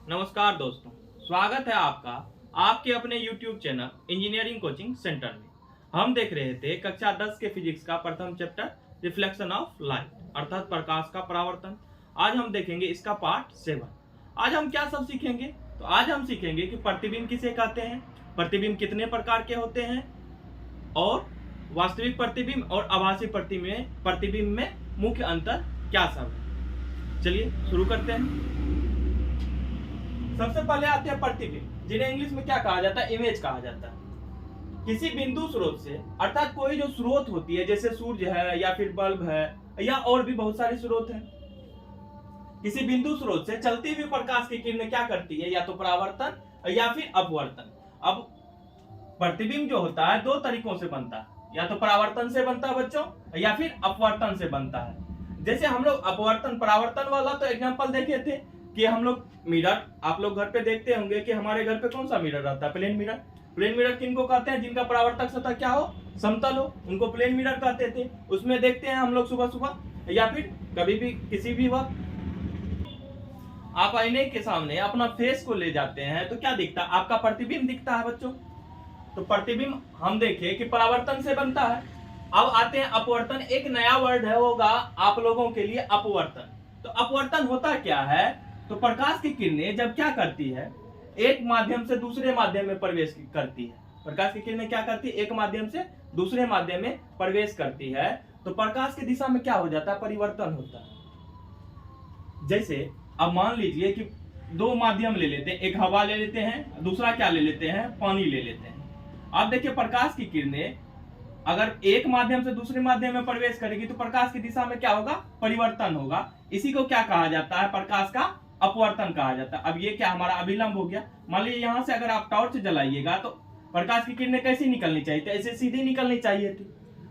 नमस्कार दोस्तों, स्वागत है आपका आपके अपने YouTube channel engineering coaching centre में। हम देख रहे थे कक्षा 10 के फिजिक्स का प्रथम चैप्टर रिफ्लेक्शन ऑफ लाइट अर्थात प्रकाश का परावर्तन। आज हम देखेंगे इसका पार्ट 7। आज हम क्या सब सीखेंगे? तो आज हम सीखेंगे कि प्रतिबिंब किसे कहते हैं, प्रतिबिंब कितने प्रकार के होते हैं और वास्तविक प्रतिबिंब और आभासी प्रतिबिंब में मुख्य अंतर क्या सब है। चलिए शुरू करते हैं। सबसे पहले आते हैं प्रतिबिंब, जिन्हें इंग्लिश में क्या कहा जाता है, इमेज कहा जाता है। किसी बिंदु स्रोत से अर्थात कोई जो स्रोत होती है जैसे सूर्य है या फिर बल्ब है या और भी बहुत सारे स्रोत हैं, किसी बिंदु स्रोत से चलती हुई प्रकाश की किरणें क्या करती है, या तो परावर्तन या फिर अपवर्तन। अब प्रतिबिंब जो होता है दो तरीकों से बनता है, या तो परावर्तन से बनता है बच्चों या फिर अपवर्तन से बनता है। जैसे हम लोग अपवर्तन परावर्तन वाला तो एग्जांपल देखे थे कि हम लोग मिरर, आप लोग घर पे देखते होंगे कि हमारे घर पे कौन सा मिरर रहता है, प्लेन मिरर। प्लेन मिरर किनको कहते हैं? जिनका परावर्तक सतह क्या हो, समतल हो, उनको प्लेन मिरर कहते थे। उसमें देखते हैं हम लोग सुबह सुबह या फिर कभी भी किसी भी वक्त आप आईने के सामने अपना फेस को ले जाते हैं तो क्या दिखता है? आपका प्रतिबिंब दिखता है बच्चों। तो प्रतिबिंब हम देखें कि परावर्तन से बनता है। अब आते हैं अपवर्तन, एक नया वर्ड है होगा आप लोगों के लिए, अपवर्तन। तो अपवर्तन होता क्या है? तो प्रकाश की किरणें जब क्या करती है, एक माध्यम से दूसरे माध्यम में प्रवेश करती है। प्रकाश की किरणें क्या करती है? एक माध्यम से दूसरे माध्यम में प्रवेश करती है तो प्रकाश की दिशा में क्या हो जाता है? परिवर्तन होता है। जैसे अब मान लीजिए कि दो माध्यम ले लेते हैं, एक हवा ले लेते हैं, दूसरा क्या ले लेते हैं? पानी ले लेते हैं। अब देखिए प्रकाश की किरणें अगर एक माध्यम से दूसरे माध्यम में प्रवेश करेगी तो प्रकाश की दिशा में क्या होगा? परिवर्तन होगा। इसी को क्या कहा जाता है? प्रकाश का अपवर्तन कहा जाता है। अब ये क्या हमारा अभिलंब हो गया। मान लीजिए यहां से अगर आप टॉर्च जलाइएगा तो प्रकाश की किरणें कैसी निकलनी चाहिए थी? ऐसे सीधी निकलनी चाहिए थी,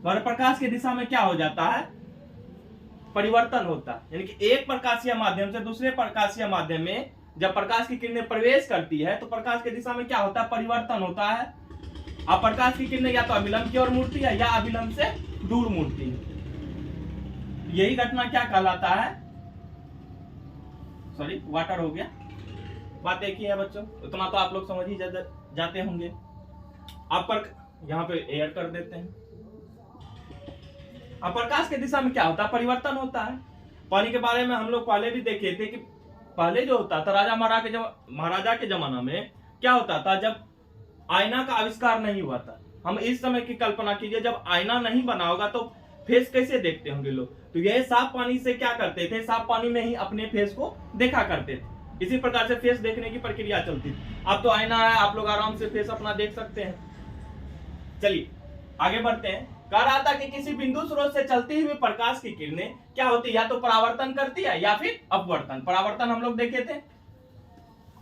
और प्रकाश की दिशा में क्या हो जाता है? परिवर्तन होता है। यानी कि एक प्रकाशीय माध्यम से दूसरे प्रकाशीय माध्यम में जब प्रकाश की किरणें प्रवेश करती है तो प्रकाश की दिशा में क्या होता है? परिवर्तन होता है। अब प्रकाश की किरणें या तो अभिलंब की ओर मुड़ती है या अभिलंब से दूर मुड़ती है। यही घटना क्या कहलाता है? सॉरी, वाटर हो गया। बात एक ही है बच्चों, उतना तो आप लोग समझ ही जाते होंगे। आप पर यहाँ पे एयर कर देते हैं। अब प्रकाश की दिशा में क्या होता है? परिवर्तन होता है। पानी के बारे में हम लोग पहले भी देखे थे कि पहले जो होता था राजा महाराजा के जमाना में क्या होता था, जब आईना का आविष्कार नहीं हुआ था। हम इस समय की कल्पना कीजिए, जब आईना नहीं बना होगा तो फेस कैसे देखते होंगे लोग? तो यह साफ पानी से क्या करते थे? साफ पानी में ही अपने फेस को देखा करते थे। इसी प्रकार से फेस देखने की प्रक्रिया चलती थी। अब तो आईना है, आप लोग आराम से फेस अपना देख सकते हैं। चलिए आगे बढ़ते हैं। कह रहा था कि किसी बिंदु स्रोत से चलती हुई प्रकाश की किरणें क्या होती है? या तो परावर्तन करती है या फिर अपवर्तन। परावर्तन हम लोग देखे थे,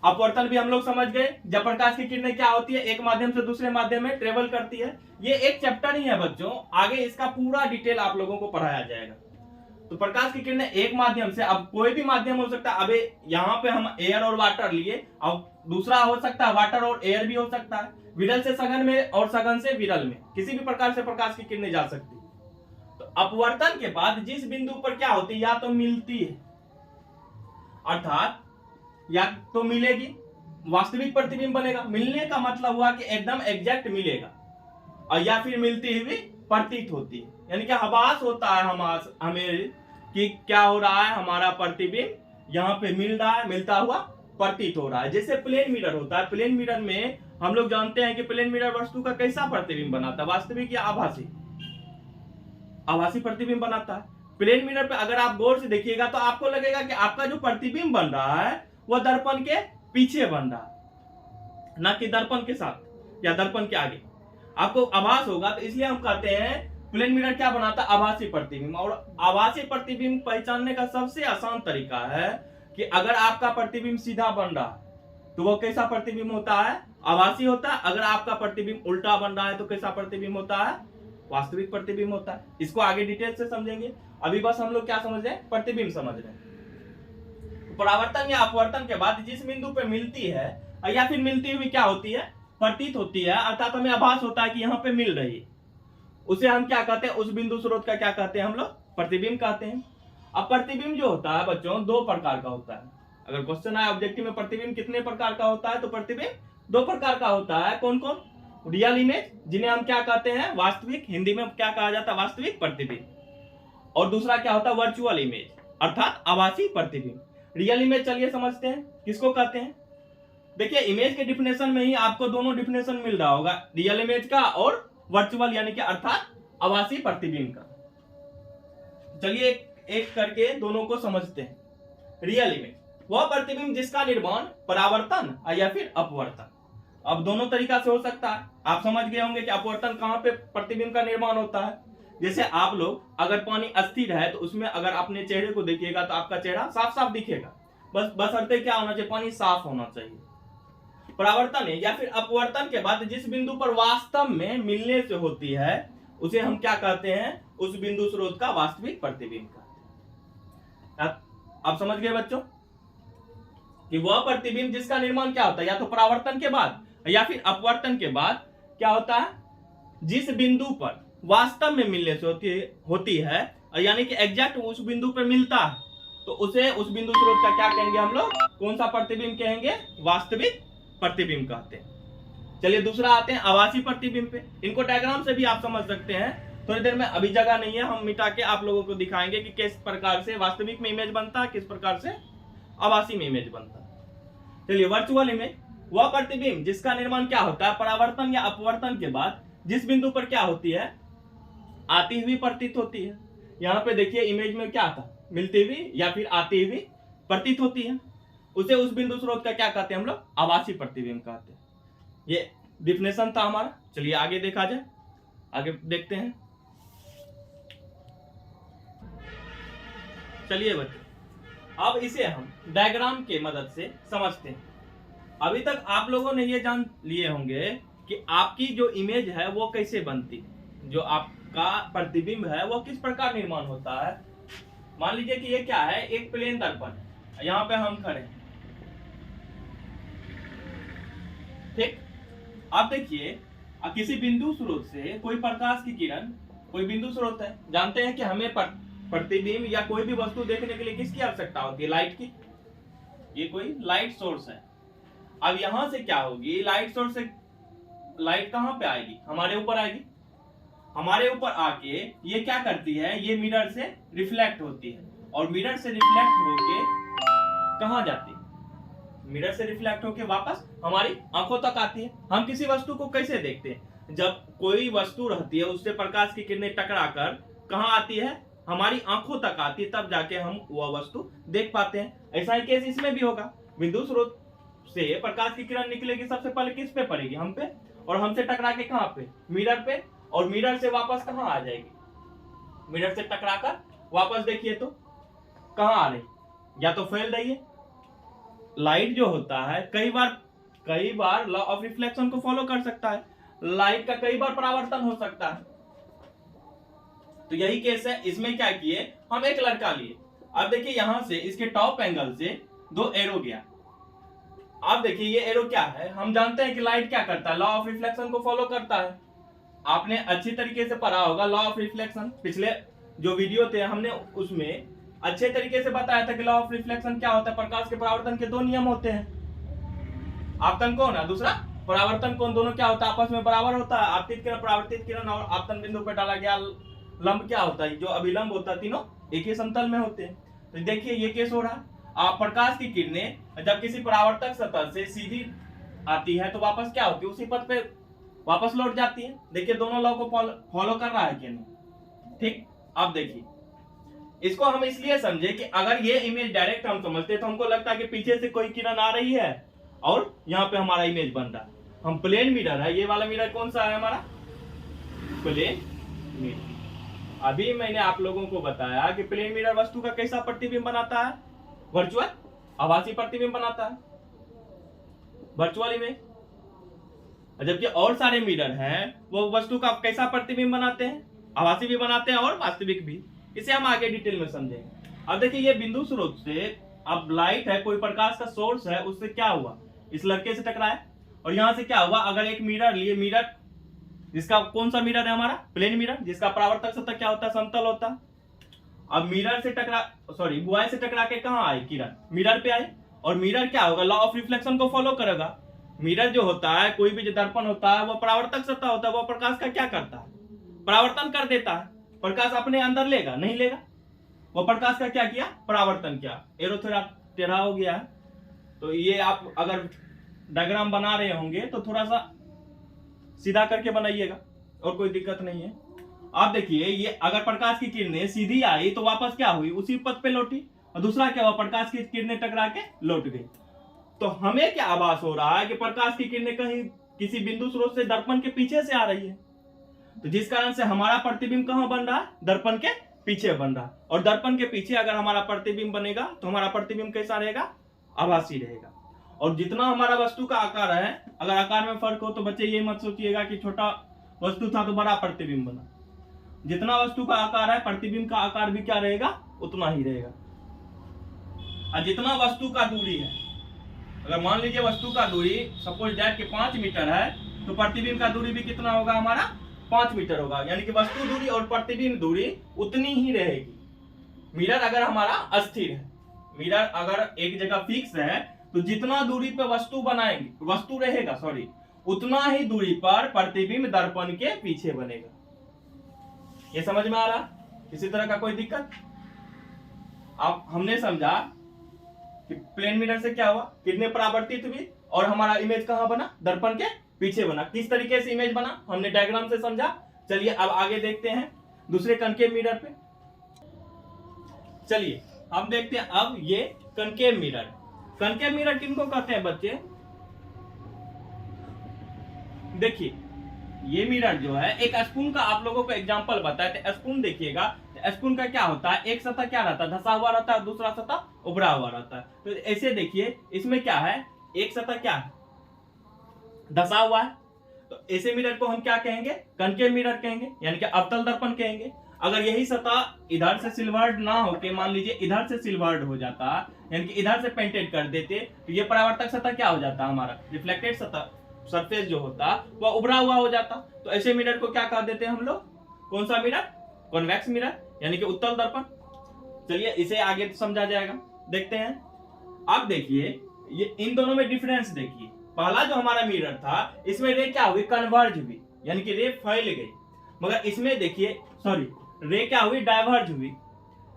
अपवर्तन भी हम लोग समझ गए। जब प्रकाश की किरणें क्या होती है? एक माध्यम से दूसरे माध्यम में ट्रेवल करती है। ये एक चैप्टर ही है बच्चों, आगे इसका पूरा डिटेल आप लोगों को पढ़ाया जाएगा। तो प्रकाश की किरणें एक माध्यम से, अब कोई भी माध्यम हो सकता है। अबे यहाँ पे हम एयर और वाटर लिए, अब दूसरा हो सकता है वाटर और एयर भी हो सकता है। विरल से सघन में और सघन से विरल में किसी भी प्रकार से प्रकाश की किरणें जा सकती है। तो अपवर्तन के बाद जिस बिंदु पर क्या होती है? या तो मिलती है, अर्थात या तो मिलेगी, वास्तविक प्रतिबिंब बनेगा। मिलने का मतलब हुआ कि एकदम एग्जैक्ट मिलेगा, और या फिर मिलती हुई प्रतीत होती है। यानी कि आभास होता है हमें कि क्या हो रहा है, हमारा प्रतिबिंब यहाँ पे मिल रहा है, मिलता हुआ प्रतीत हो रहा है। जैसे प्लेन मिरर होता है, प्लेन मिरर में हम लोग जानते हैं कि प्लेन मिरर वस्तु का कैसा प्रतिबिंब बनाता है? वास्तविक या आभासी? आभासी प्रतिबिंब बनाता है। प्लेन मिरर पे अगर आप गौर से देखिएगा तो आपको लगेगा कि आपका जो प्रतिबिंब बन रहा है वह दर्पण के पीछे बन रहा है, ना कि दर्पण के साथ या दर्पण के आगे। आपको आभास होगा, तो इसलिए हम कहते हैं प्लेन मिरर क्या बनाता है? आभासी प्रतिबिंब। और आभासी प्रतिबिंब पहचानने का सबसे आसान तरीका है कि अगर आपका प्रतिबिंब सीधा बन रहा है तो वो कैसा प्रतिबिंब होता है? आभासी होता है। अगर आपका प्रतिबिंब उल्टा बन रहा है तो कैसा प्रतिबिंब होता है? वास्तविक प्रतिबिंब होता है। इसको आगे डिटेल से समझेंगे, अभी बस हम लोग क्या समझ रहे हैं? प्रतिबिंब समझ रहे हैं। परावर्तन या अपवर्तन के बाद जिस बिंदु पे मिलती है या फिर मिलती हुई क्या होती है? प्रतीत होती है, अर्थात हमें आभास होता है कि यहाँ पे मिल रही है, उसे हम क्या कहते हैं? उस बिंदु स्रोत का क्या कहते हैं हम लोग? प्रतिबिंब कहते हैं। अब प्रतिबिंब जो होता है बच्चों दो प्रकार का होता है। अगर क्वेश्चन आया ऑब्जेक्टिव में प्रतिबिंब कितने प्रकार का होता है, तो प्रतिबिंब 2 प्रकार का होता है। कौन कौन? रियल इमेज, जिन्हें हम क्या कहते हैं, वास्तविक, हिंदी में क्या कहा जाता है, वास्तविक प्रतिबिंब। और दूसरा क्या होता है, वर्चुअल इमेज, अर्थात आभासी प्रतिबिंब। रियल इमेज चलिए समझते हैं किसको कहते हैं। देखिए इमेज के डिफिनेशन में ही आपको दोनों डिफिनेशन मिल रहा होगा, रियल इमेज का और वर्चुअल यानी कि अर्थात आभासी प्रतिबिंब का। चलिए एक एक करके दोनों को समझते हैं। रियल इमेज वह प्रतिबिंब जिसका निर्माण परावर्तन या फिर अपवर्तन, अब दोनों तरीका से हो सकता है। आप समझ गए होंगे कि अपवर्तन कहां पे प्रतिबिंब का निर्माण होता है। जैसे आप लोग अगर पानी अस्थिर है तो उसमें अगर अपने चेहरे को देखिएगा तो आपका चेहरा साफ साफ दिखेगा, बशर्ते क्या होना चाहिए, पानी साफ होना चाहिए। परावर्तन है या फिर अपवर्तन के बाद जिस बिंदु पर वास्तव में मिलने से होती है उसे हम क्या कहते हैं, उस बिंदु स्रोत का वास्तविक प्रतिबिंब कहते हैं। आप समझ गए बच्चों कि वह प्रतिबिंब जिसका निर्माण क्या होता है, या तो परावर्तन के बाद या फिर अपवर्तन के बाद क्या होता है, जिस बिंदु पर वास्तव में मिलने से होती है यानी कि एग्जैक्ट उस बिंदु पर मिलता है, तो उसे उस बिंदु स्रोत का क्या कहेंगे हम लोग, कौन सा प्रतिबिंब कहेंगे, वास्तविक प्रतिबिंब कहते हैं। चलिए दूसरा आते हैं आभासी प्रतिबिंब पे। इनको डायग्राम से भी आप समझ सकते हैं, थोड़ी देर में, अभी जगह नहीं है, हम मिटा के आप लोगों को दिखाएंगे कि किस प्रकार से वास्तविक में इमेज बनता है, किस प्रकार से आभासी में इमेज बनता है। चलिए वर्चुअल इमेज वह प्रतिबिंब जिसका निर्माण क्या होता है, परावर्तन या अपवर्तन के बाद जिस बिंदु पर क्या होती है, आती हुई प्रतीत होती है। यहाँ पे देखिए इमेज में क्या था, मिलती हुई या फिर आती हुई प्रतीत होती है, उसे उस बिंदु स्रोत का क्या कहते हैं हम लोग, आभासी प्रतिबिंब कहते हैं। ये डिफिनेशन था हमारा। चलिए आगे देखा जाए, आगे देखते हैं। चलिए बच्चों अब इसे हम डायग्राम के मदद से समझते हैं। अभी तक आप लोगों ने ये जान लिए होंगे कि आपकी जो इमेज है वो कैसे बनती है, जो आपका प्रतिबिंब है वो किस प्रकार निर्माण होता है। मान लीजिए कि ये क्या है, एक प्लेन दर्पण है, यहाँ पे हम खड़े हैं, ठीक। अब देखिए किसी बिंदु स्रोत से कोई प्रकाश की किरण, कोई बिंदु स्रोत है, जानते हैं कि हमें प्रतिबिंब या कोई भी वस्तु देखने के लिए किसकी आवश्यकता होती है, लाइट की। ये कोई लाइट सोर्स है। अब यहां से क्या होगी, लाइट सोर्स से लाइट कहां पे आएगी, हमारे ऊपर आएगी। हमारे ऊपर आके ये क्या करती है, ये मिरर से रिफ्लेक्ट होती है और मिरर से रिफ्लेक्ट होके कहां जाती है, मिरर से रिफ्लेक्ट होके वापस हमारी आंखों तक आती है। हम किसी वस्तु को कैसे देखते हैं, जब कोई वस्तु रहती है उससे प्रकाश की किरणें टकराकर कहां आती है, हमारी आंखों तक आती है, तब जाके हम वह वस्तु देख पाते हैं। ऐसा ही केस इसमें भी होगा, बिंदु स्रोत से प्रकाश की किरण निकलेगी, सबसे पहले किस पे पड़ेगी, हम पे, और हमसे टकरा के कहां पे, मिरर पे, और मिरर से वापस कहां आ जाएगी, मिरर से टकराकर वापस देखिए तो कहां आ रही, या तो फैल रही है। लाइट जो होता है कई बार लॉ ऑफ रिफ्लेक्शन को फॉलो कर सकता है, लाइट का कई बार परावर्तन हो सकता है। तो यही केस है। इसमें क्या किए, हम एक लड़का लिए, अब देखिए यहां से इसके टॉप एंगल से 2 एरो गया। अब देखिए ये एरो क्या है, हम जानते हैं कि लाइट क्या करता है, लॉ ऑफ रिफ्लेक्शन को फॉलो करता है। आपने अच्छी तरीके से पढ़ा होगा लॉ ऑफ रिफ्लेक्शन, पिछले जो वीडियो थे हमने उसमें अच्छे तरीके से बताया था कि लॉ ऑफ रिफ्लेक्शन क्या होता है। प्रकाश के परावर्तन के 2 नियम होते हैं, आपतन कोण है, दूसरा परावर्तन कोण, दोनों क्या होता है, आपस में बराबर होता है। आपतित किरण, परावर्तित किरण और आपतन बिंदु पर डाला गया लंब क्या होता है, जो अभिलंब होता है, तीनों एक ही समतल में होते हैं। तो देखिए ये केस हो रहा है, आप प्रकाश की किरणें जब किसी परावर्तक सतह से सीधी आती है तो वापस क्या होती है, उसी पथ पे वापस लौट जाती है। देखिए दोनों लॉ को फॉलो कर रहा है कि नहीं, ठीक। अब देखिए इसको हम इसलिए समझे कि अगर ये इमेज डायरेक्ट हम समझते तो हमको लगता है कि पीछे से कोई किरण आ रही है और यहाँ पे हमारा इमेज बन रहा है। हम प्लेन मिरर है, ये वाला मिरर कौन सा है हमारा, प्लेन मिरर। अभी मैंने आप लोगों को बताया कि प्लेन मिरर वस्तु का कैसा प्रतिबिंब बनाता है, वर्चुअल आभासी प्रतिबिंब बनाता है, वर्चुअल इमेज। जबकि और सारे मिरर हैं वो वस्तु का कैसा प्रतिबिंब बनाते हैं, आभासी भी बनाते हैं और वास्तविक भी। इसे हम आगे डिटेल में समझेंगे। अब देखिए ये बिंदु स्रोत से, अब लाइट है, कोई प्रकाश का सोर्स है, उससे क्या हुआ, इस लड़के से टकराया और यहां से क्या हुआ, अगर एक मिरर लिए, मिरर जिसका कौन सा मिरर है हमारा, प्लेन मिरर, जिसका परावर्तक सतह क्या होता है, समतल होता है। अब मिरर से टकरा, बुआई से टकरा के कहां आए किरण, मिरर पे आए और मिरर क्या होगा, लॉ ऑफ रिफ्लेक्शन को फॉलो करेगा। मिरर जो होता है, कोई भी जो दर्पण होता है, वो परावर्तक सत्ता होता है, वो प्रकाश का क्या करता है, परावर्तन कर देता है। प्रकाश अपने अंदर लेगा, नहीं लेगा, वो प्रकाश का क्या किया, परावर्तन किया। एरो थोड़ा टेढ़ा हो गया है, तो ये आप अगर डायग्राम बना रहे होंगे तो थोड़ा सा सीधा करके बनाइएगा, और कोई दिक्कत नहीं है। आप देखिए, ये अगर प्रकाश की किरणें सीधी आई तो वापस क्या हुई, उसी पथ पे लौटी, और दूसरा क्या हुआ, प्रकाश की किरणें टकरा के लौट गई। तो हमें क्या आभास हो रहा है कि प्रकाश की किरणें कहीं किसी बिंदु स्रोत से दर्पण के पीछे से आ रही है, तो जिस कारण से हमारा प्रतिबिंब कहां बन रहा है, दर्पण के पीछे बन रहा है। और दर्पण के पीछे अगर हमारा प्रतिबिंब बनेगा तो हमारा प्रतिबिंब कैसा रहेगा, आभासी रहेगा। और जितना हमारा वस्तु का आकार है, अगर आकार में फर्क हो तो बच्चे ये मत सोचिएगा कि छोटा वस्तु था तो बड़ा प्रतिबिंब बना। जितना वस्तु का आकार है, प्रतिबिंब का आकार भी क्या रहेगा, उतना ही रहेगा। और जितना वस्तु का दूरी है, अगर मान लीजिए वस्तु का दूरी सपोज दैट कि 5 मीटर है, तो प्रतिबिंब का दूरी भी कितना होगा, हमारा 5 मीटर होगा। यानी कि वस्तु दूरी और प्रतिबिंब दूरी उतनी ही रहेगी। मिरर अगर हमारा अस्थिर है, मिरर अगर एक जगह फिक्स है, तो जितना दूरी पे वस्तु बनाएंगे, वस्तु रहेगा सॉरी, उतना ही दूरी पर प्रतिबिंब दर्पण के पीछे बनेगा। ये समझ में आ रहा, किसी तरह का कोई दिक्कत? अब हमने समझा कि प्लेन मिरर से क्या हुआ, कितने परावर्तित हुई, और हमारा इमेज कहां बना, दर्पण के पीछे बना। किस तरीके से इमेज बना हमने डायग्राम से समझा। चलिए अब आगे देखते हैं दूसरे कनकेव मिरर पे। चलिए हम देखते हैं अब ये कनकेव मिरर। कनकेव मिरर किनको कहते हैं बच्चे, देखिए ये मिरर जो है, एक स्पून का आप लोगों को एग्जांपल बताए थे। स्पून देखिएगा, तो स्पून का क्या होता है, एक सतह क्या रहता है, धसा हुआ रहता है, दूसरा सतह उभरा हुआ रहता है। तो ऐसे देखिए, इसमें क्या है, एक सतह क्या है, धसा हुआ है। तो ऐसे मिरर को हम क्या कहेंगे, कनकेव मिरर कहेंगे, यानी कि अवतल दर्पण कहेंगे। अगर यही सतह इधर से सिल्वर्ड ना होके मान लीजिए इधर से सिल्वर्ड हो जाता, यानी कि इधर से पेंटेड कर देते, तो ये परावर्तक सतह क्या हो जाता, हमारा रिफ्लेक्टेड सतह सरफेस जो होता वह उभरा हुआ हो जाता। तो ऐसे मिरर को क्या कह देते हैं हम लोग, कौन सा मिरर, कॉन्वेक्स मिरर, यानी कि उत्तल दर्पण। चलिए इसे आगे तो समझा जाएगा, देखते हैं। अब देखिए ये इन दोनों में डिफरेंस देखिए। पहला जो हमारा मिरर था, इसमें रे क्या हुई, कन्वर्ज हुई, यानी कि रे फैल गई। मगर इसमें देखिए सॉरी, रे क्या हुई, डाइवर्ज हुई।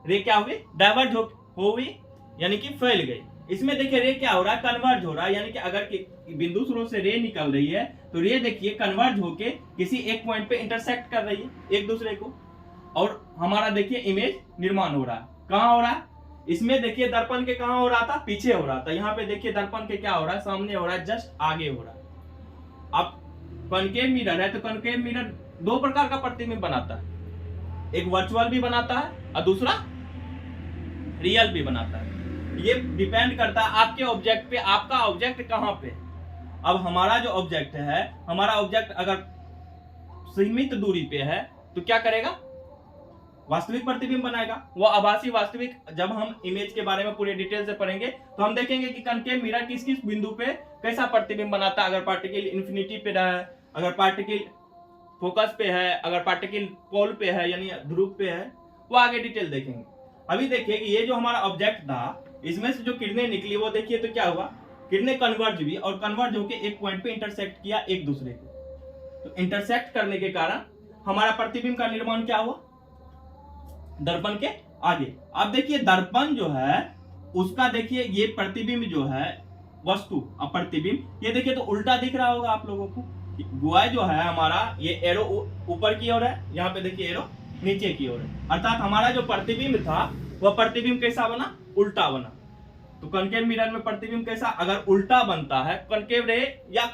रे क्या हुई, डाइवर्ज हुई, यानी कि फैल गई। इसमें देखिए रे क्या हो रहा है, कन्वर्ज हो रहा है, यानी कि अगर बिंदु स्रोत से रे निकल रही है तो रे देखिए कन्वर्ज होके किसी एक पॉइंट पे इंटरसेक्ट कर रही है एक दूसरे को, और हमारा देखिए इमेज निर्माण हो रहा है। कहां हो रहा है, इसमें देखिए दर्पण के कहां हो रहा था, पीछे हो रहा था। यहाँ पे देखिए दर्पण के क्या हो रहा है, सामने हो रहा है, जस्ट आगे हो रहा है। अब कनकेव मिरर है, तो कनकेव मिरर दो प्रकार का प्रतिबिंब बनाता है, एक वर्चुअल भी बनाता है और दूसरा रियल भी बनाता है। ये डिपेंड करता है आपके ऑब्जेक्ट पे, आपका ऑब्जेक्ट कहां पे। अब हमारा जो ऑब्जेक्ट है, हमारा ऑब्जेक्ट अगर सीमित दूरी पे है तो क्या करेगा, वास्तविक प्रतिबिंब बनाएगा। वो आभासी वास्तविक, जब हम इमेज के बारे में पूरे डिटेल से पढ़ेंगे तो हम देखेंगे कि कनकेव मिरर किस किस बिंदु पे कैसा प्रतिबिंब बनाता है। अगर पार्टिकल इन्फिनिटी पे रहा है, अगर पार्टिकल फोकस पे है, अगर पार्टिकल पोल पे है यानी ध्रुव पे है, वो आगे डिटेल देखेंगे। अभी देखिए कि ये जो हमारा ऑब्जेक्ट था, इसमें से जो किरणें निकली वो देखिए तो क्या हुआ, किरणें कन्वर्ज हुई और कन्वर्ज होकर एक पॉइंट पे इंटरसेक्ट किया एक दूसरे को। तो इंटरसेक्ट करने के कारण हमारा प्रतिबिंब का निर्माण क्या हुआ, दर्पण के आगे। अब देखिए दर्पण जो है उसका देखिए ये प्रतिबिंब जो है वस्तु और प्रतिबिंब, ये देखिए तो उल्टा दिख रहा होगा आप लोगों को। गुआई जो है हमारा, ये एरो ऊपर की ओर है, यहाँ पे देखिए एरो नीचे की ओर है, अर्थात हमारा जो प्रतिबिंब था वह प्रतिबिंब कैसा बना, उल्टा बना। तो कनकेव मिरर में प्रतिबिंब कैसा, अगर उल्टा बनता है, कनकेव रे या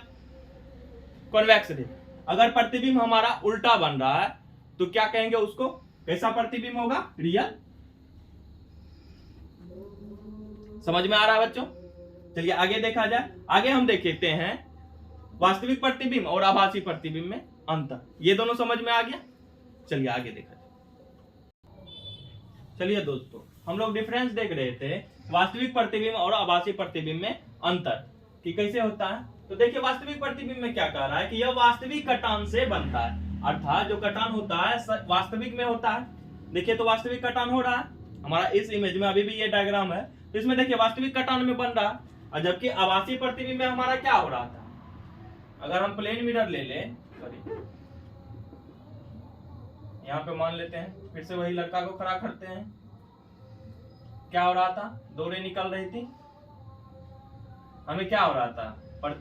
कॉन्वेक्स रे, अगर प्रतिबिंब हमारा उल्टा बन रहा है तो क्या कहेंगे उसको, कैसा प्रतिबिंब होगा, रियल। समझ में आ रहा है बच्चों। चलिए आगे देखा जाए। आगे हम देखते हैं वास्तविक प्रतिबिंब और आभासी प्रतिबिंब में अंतर। ये दोनों समझ में आ गया। चलिए आगे देखा जाए। चलिए दोस्तों, हम लोग डिफरेंस देख रहे थे वास्तविक प्रतिबिंब और आभासी प्रतिबिंब में अंतर कि कैसे होता है। तो देखिए वास्तविक प्रतिबिंब में क्या कह रहा है कि यह वास्तविक कटान से बनता है, अर्थात जो कटान होता है वास्तविक में होता है। देखिए तो वास्तविक कटान हो रहा है हमारा इस इमेज में, अभी भी ये डायग्राम है, तो इसमें देखिए वास्तविक कटान में बन रहा, और जबकि आभासी प्रतिबिंब में हमारा क्या हो रहा था। अगर हम प्लेन मिरर ले लें, सॉरी यहाँ पे मान लेते हैं, फिर से वही लड़का को खड़ा करते हैं, क्या हो रहा था, दो रे निकल रही थी, हमें क्या हो रहा था, पर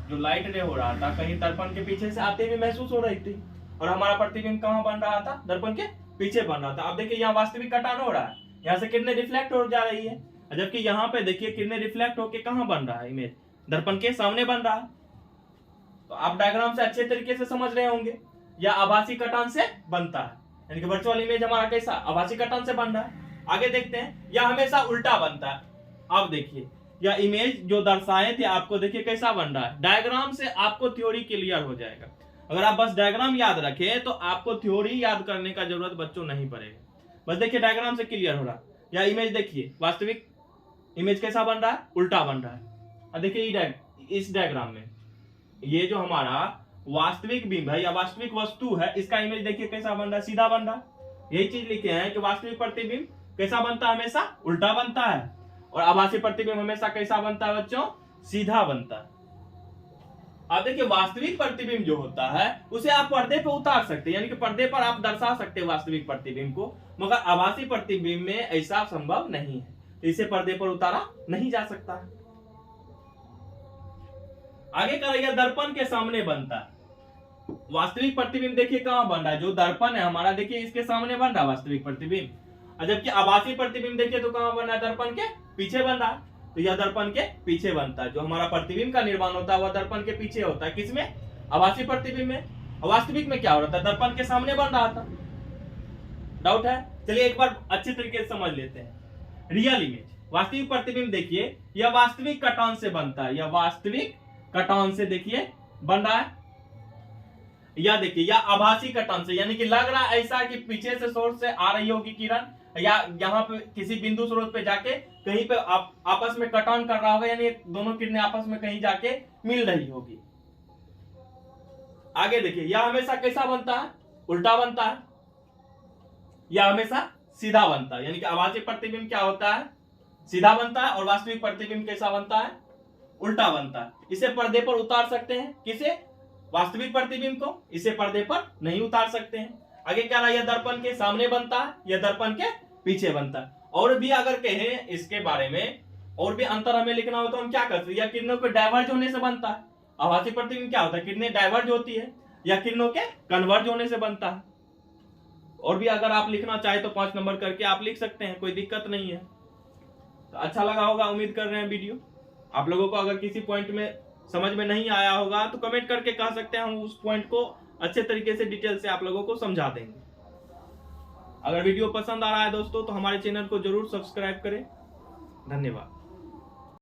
जो लाइट रे हो रहा था कहीं दर्पण के पीछे से आते हुए महसूस हो रही थी, और हमारा प्रतिबिंब कहाँ बन रहा था, दर्पण के पीछे बन रहा था। अब देखिए यहाँ वास्तविक कटान हो रहा है, यहाँ से किरणें रिफ्लेक्ट हो जा रही है, जबकि यहाँ पे देखिए किरणें रिफ्लेक्ट होके कहाँ बन रहा है, इमेज दर्पण के सामने बन रहा है। तो आप डायग्राम से अच्छे तरीके से समझ रहे होंगे, या आभासी कटान से बनता है, यानी कि वर्चुअल इमेज हमारा कैसा आभासी कटान से बन रहा है। आगे देखते हैं, या हमेशा उल्टा बनता है। अब देखिए यह इमेज जो दर्शाए थे आपको, देखिए कैसा बन रहा है, डायग्राम से आपको थ्योरी क्लियर हो जाएगा। अगर आप बस डायग्राम याद रखें तो आपको थ्योरी याद करने का जरूरत बच्चों नहीं पड़ेगा, बस देखिए डायग्राम से क्लियर हो रहा। या इमेज देखिए, वास्तविक इमेज कैसा बन रहा है, उल्टा बन रहा है। अब देखिए इस डायग्राम में ये जो हमारा वास्तविक बिंब है या वास्तविक वस्तु है, इसका इमेज देखिए कैसा बन रहा है, सीधा बन रहा है। यही चीज लिखे हैं कि वास्तविक प्रतिबिंब कैसा बनता है, हमेशा उल्टा बनता है, और आभासी प्रतिबिंब हमेशा कैसा बनता है बच्चों, सीधा बनता है। अब देखिए वास्तविक प्रतिबिंब जो होता है उसे आप पर्दे पे उतार सकते हैं, यानी कि पर्दे पर आप दर्शा सकते हैं वास्तविक प्रतिबिंब को, मगर आभासी प्रतिबिंब में ऐसा संभव नहीं है, तो इसे पर्दे पर उतारा नहीं जा सकता है। आगे कर रही है, दर्पण के सामने बनता है। वास्तविक प्रतिबिंब देखिए कहां बन रहा है, जो दर्पण है हमारा देखिए इसके सामने बन रहा है वास्तविक प्रतिबिंब, और जबकि आभासी प्रतिबिंब देखिए तो कहां बन रहा है, दर्पण के पीछे बन रहा है। तो यह दर्पण के पीछे बनता है, जो हमारा प्रतिबिंब का निर्माण होता है वह दर्पण के पीछे होता है, किसमें, आभासी प्रतिबिंब में। वास्तविक में क्या हो रहा था, दर्पण के सामने बन रहा था। डाउट है, चलिए एक बार अच्छे तरीके से समझ लेते हैं। रियल इमेज, वास्तविक प्रतिबिंब देखिए यह वास्तविक कटान से बनता है, यह वास्तविक कटान से देखिए बन रहा है, या देखिए या आभासी कटान से, यानी कि लग रहा है ऐसा कि पीछे से सोर्स से आ रही होगी किरण, या यहाँ पे किसी बिंदु स्रोत पे जाके कहीं पे आपस में कटान कर रहा होगा, यानी दोनों किरणें आपस में कहीं जाके मिल रही होगी। आगे देखिए, यह हमेशा कैसा बनता है, उल्टा बनता है, या हमेशा सीधा बनता है, यानी कि आभासी प्रतिबिंब क्या होता है, सीधा बनता है, और वास्तविक प्रतिबिंब कैसा बनता है, उल्टा बनता है। इसे पर्दे पर उतार सकते हैं, किसे, वास्तविक प्रतिबिंब को, इसे पर्दे पर नहीं उतार सकते हैं। आगे क्या रहा, यह दर्पण के सामने बनता है, यह दर्पण के पीछे बनता है। और भी अगर कहें इसके बारे में, और भी अंतर हमें लिखना हो तो हम क्या करते हैं, यह किरणों के डाइवर्ज होने से बनता है। आभासी प्रतिबिंब क्या होता है, किरणें डाइवर्ज होती है, या किरणों के कन्वर्ज होने से बनता है। और भी अगर आप लिखना चाहे तो 5 नंबर करके आप लिख सकते हैं, कोई दिक्कत नहीं है। तो अच्छा लगा होगा, उम्मीद कर रहे हैं वीडियो आप लोगों को। अगर किसी पॉइंट में समझ में नहीं आया होगा तो कमेंट करके कह सकते हैं, हम उस पॉइंट को अच्छे तरीके से डिटेल से आप लोगों को समझा देंगे। अगर वीडियो पसंद आ रहा है दोस्तों तो हमारे चैनल को जरूर सब्सक्राइब करें। धन्यवाद।